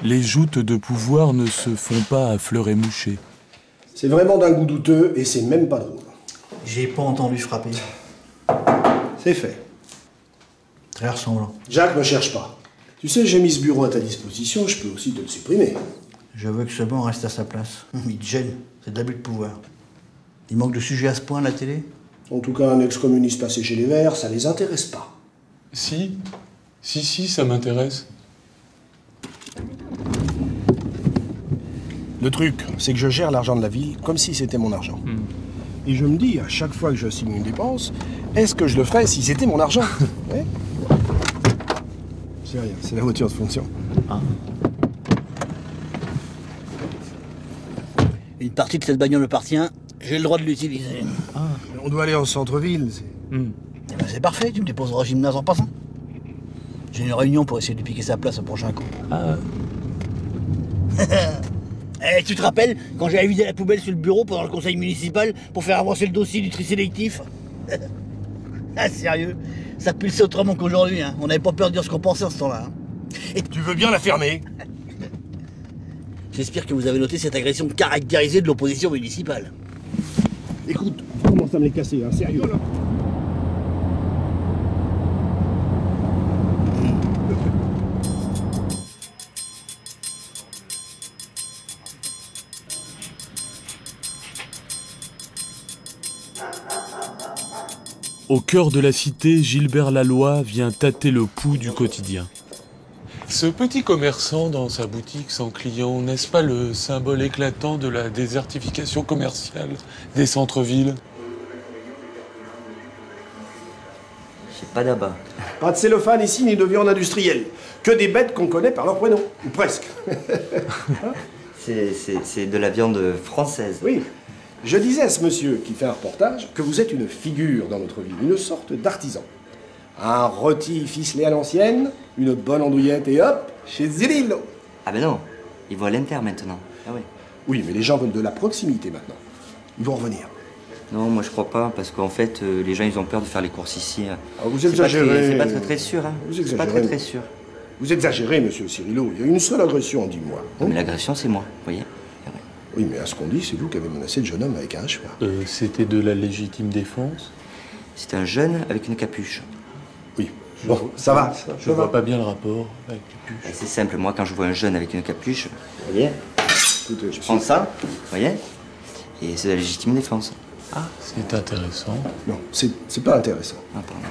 Les joutes de pouvoir ne se font pas à fleur et moucher. C'est vraiment d'un goût douteux et c'est même pas drôle. J'ai pas entendu frapper. C'est fait. Très ressemblant. Jacques, ne cherche pas. Tu sais, j'ai mis ce bureau à ta disposition, je peux aussi te le supprimer. Je veux que ce banc reste à sa place. Il te gêne, c'est de l'abus de pouvoir. Il manque de sujets à ce point à la télé? En tout cas, un ex-communiste passé chez les Verts, ça les intéresse pas. Si, ça m'intéresse. Le truc, c'est que je gère l'argent de la ville comme si c'était mon argent. Et je me dis, à chaque fois que je signe une dépense, est-ce que je le ferais si c'était mon argent? Ouais. C'est rien, c'est la voiture de fonction. Ah. Une partie de cette bagnole me appartient, j'ai le droit de l'utiliser. Ah. On doit aller en centre-ville. Eh ben c'est parfait, tu me déposeras au gymnase en passant. J'ai une réunion pour essayer de lui piquer sa place au prochain coup. Ah. Eh, tu te rappelles quand j'avais vidé la poubelle sur le bureau pendant le conseil municipal pour faire avancer le dossier du tri sélectif? Ah sérieux, ça pulsait autrement qu'aujourd'hui, hein. On n'avait pas peur de dire ce qu'on pensait en ce temps-là. Hein. Et tu veux bien la fermer? J'espère que vous avez noté cette agression caractérisée de l'opposition municipale. Écoute, tu commences à me les casser, hein, sérieux. Au cœur de la cité, Gilbert Laloy vient tâter le pouls du quotidien. Ce petit commerçant dans sa boutique sans clients, n'est-ce pas le symbole éclatant de la désertification commerciale des centres-villes? J'ai pas d'abat. Pas de cellophane ici, ni de viande industrielle. Que des bêtes qu'on connaît par leur prénom, ou presque. C'est de la viande française. Oui. Je disais à ce monsieur qui fait un reportage que vous êtes une figure dans notre ville, une sorte d'artisan. Un rôti ficelé à l'ancienne, une bonne andouillette et hop, chez Zililo. Ah ben non, ils vont à l'Inter maintenant. Ah oui. Oui, mais les gens veulent de la proximité maintenant. Ils vont revenir. Non, moi je crois pas, parce qu'en fait, les gens ils ont peur de faire les courses ici. Ah, vous exagérez. C'est pas très sûr, hein. Vous C'est pas exagérez. très sûr. Vous exagérez, monsieur Cirillo. Il y a une seule agression en 10 mois. Non, mais l'agression, c'est moi, vous voyez. Ah ouais. Oui, mais à ce qu'on dit, c'est vous qui avez menacé le jeune homme avec un cheval. C'était de la légitime défense? C'est un jeune avec une capuche. Oui. Bon, ça va. Je vois pas bien le rapport avec les puces. C'est simple, moi quand je vois un jeune avec une capuche, vous voyez, Écoutez, je prends ça, vous voyez, et c'est la légitime défense. Ah, c'est intéressant. Non, c'est pas intéressant. Ah, pardon.